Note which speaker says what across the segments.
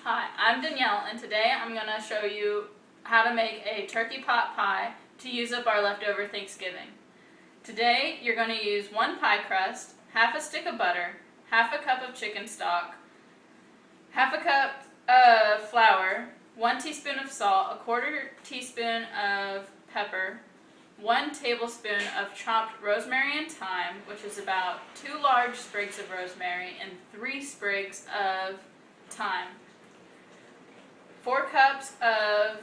Speaker 1: Hi, I'm Danielle, and today I'm going to show you how to make a turkey pot pie to use up our leftover Thanksgiving. Today you're going to use 1 pie crust, half a stick of butter, half a cup of chicken stock, half a cup of flour, 1 teaspoon of salt, 1/4 teaspoon of pepper, 1 tablespoon of chopped rosemary and thyme, which is about 2 large sprigs of rosemary and 3 sprigs of thyme. 4 cups of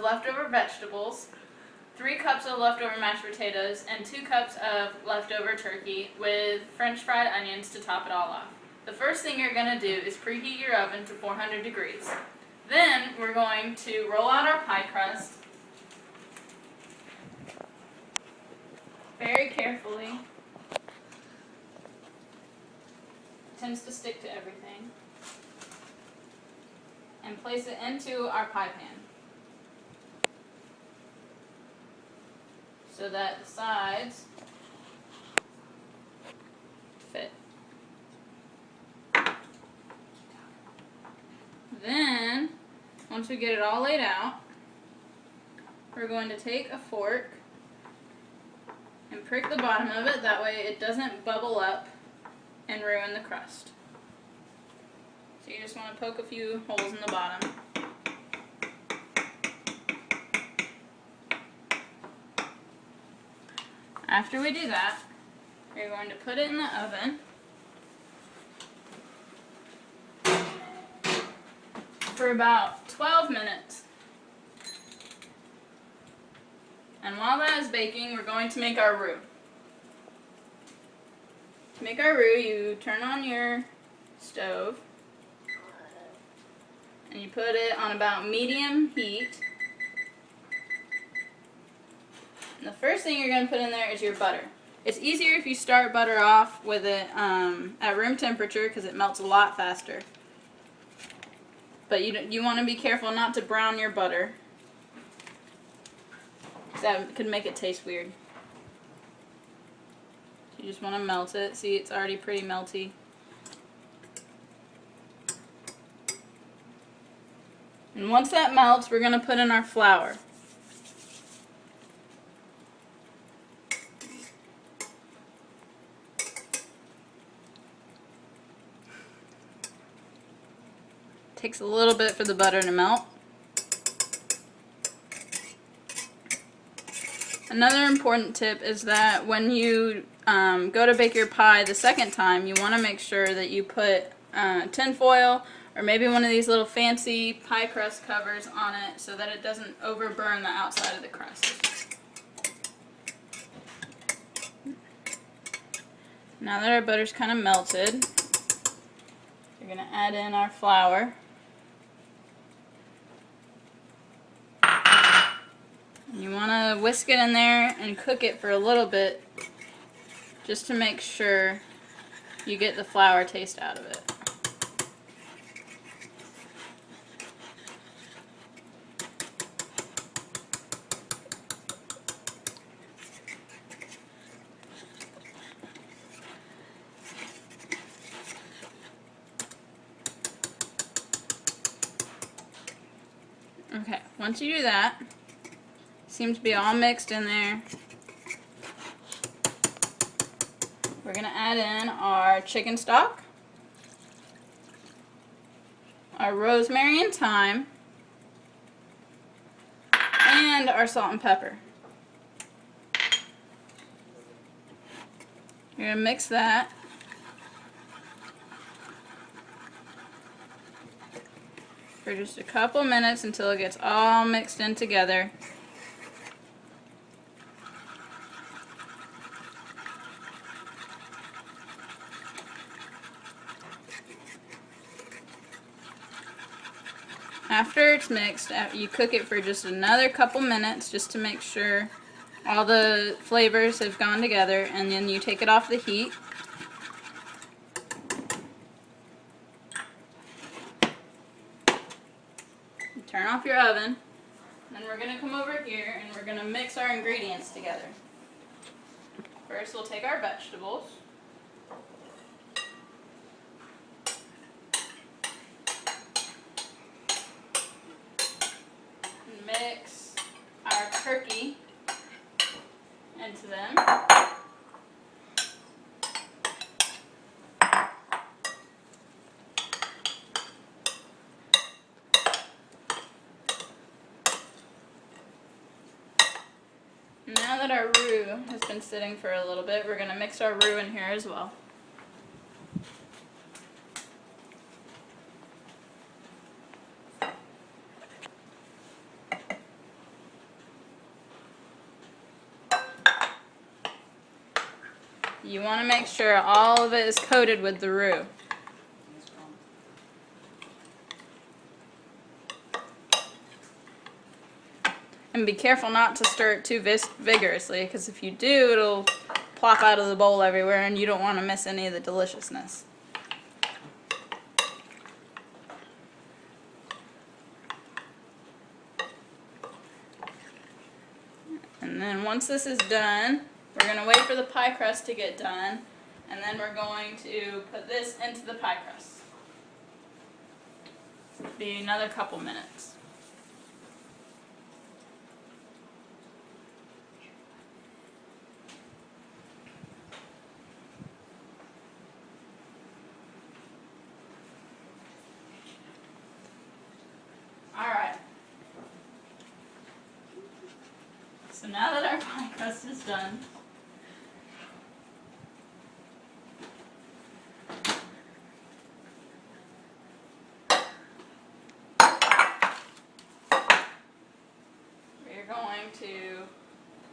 Speaker 1: leftover vegetables, 3 cups of leftover mashed potatoes, and 2 cups of leftover turkey with French fried onions to top it all off. The first thing you're going to do is preheat your oven to 400 degrees. Then we're going to roll out our pie crust very carefully. It tends to stick to everything. And place it into our pie pan so that the sides fit. Then, once we get it all laid out, we're going to take a fork and prick the bottom of it, that way it doesn't bubble up and ruin the crust. So you just want to poke a few holes in the bottom. After we do that, we're going to put it in the oven for about 12 minutes. And while that is baking, we're going to make our roux. To make our roux, you turn on your stove and you put it on about medium heat. And the first thing you're going to put in there is your butter. It's easier if you start butter off with it at room temperature because it melts a lot faster. But you want to be careful not to brown your butter, because that could make it taste weird. You just want to melt it. See, it's already pretty melty. And once that melts, we're going to put in our flour. Takes a little bit for the butter to melt. Another important tip is that when you go to bake your pie the second time, you want to make sure that you put tin foil or maybe one of these little fancy pie crust covers on it so that it doesn't overburn the outside of the crust. Now that our butter's kind of melted, we're going to add in our flour. You want to whisk it in there and cook it for a little bit just to make sure you get the flour taste out of it. Okay, once you do that, seems to be all mixed in there. We're going to add in our chicken stock, our rosemary and thyme, and our salt and pepper. You're going to mix that. For just a couple minutes until it gets all mixed in together. After it's mixed, you cook it for just another couple minutes just to make sure all the flavors have gone together, and then you take it off the heat. Turn off your oven. Then we're going to come over here and we're going to mix our ingredients together. First we'll take our vegetables. that our roux has been sitting for a little bit, we're going to mix our roux in here as well. You want to make sure all of it is coated with the roux. And be careful not to stir it too vigorously, because if you do, it'll plop out of the bowl everywhere and you don't want to miss any of the deliciousness. And then once this is done, we're going to wait for the pie crust to get done, and then we're going to put this into the pie crust. Be another couple minutes. Alright. So now that our pie crust is done, we're going to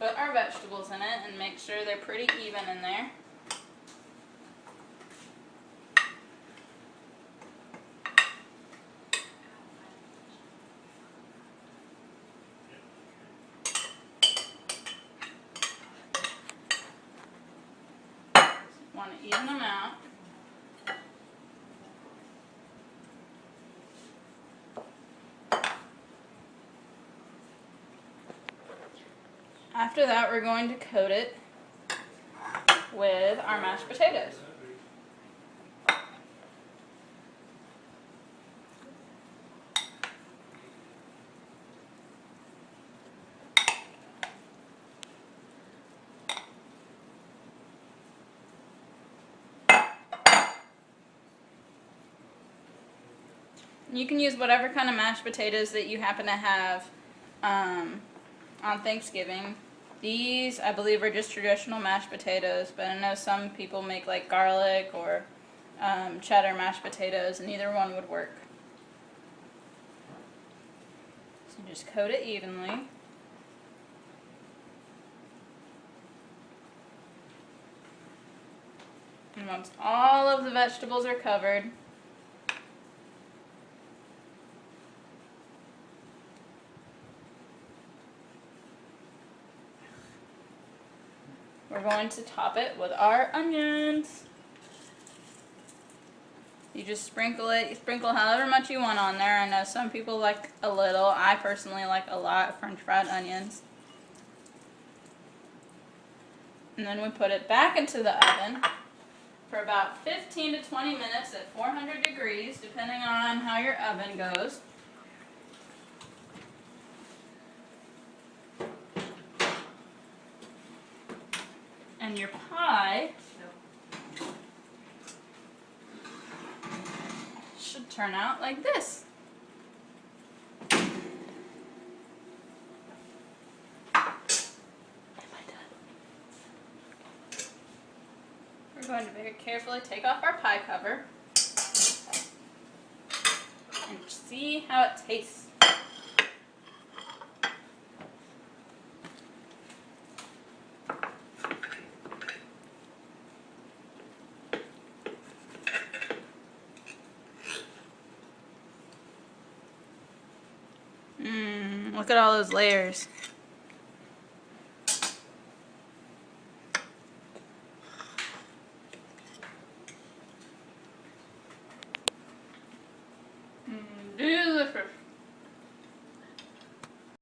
Speaker 1: put our vegetables in it and make sure they're pretty even in there. Want to even them out. After that, we're going to coat it with our mashed potatoes. You can use whatever kind of mashed potatoes that you happen to have on Thanksgiving. These, I believe, are just traditional mashed potatoes, but I know some people make like garlic or cheddar mashed potatoes, and either one would work. So just coat it evenly. And once all of the vegetables are covered, we're going to top it with our onions. You just sprinkle it. You sprinkle however much you want on there. I know some people like a little. I personally like a lot of French fried onions. And then we put it back into the oven for about 15 to 20 minutes at 400 degrees, depending on how your oven goes. And your pie should turn out like this. We're going to very carefully take off our pie cover and see how it tastes. Look at all those layers.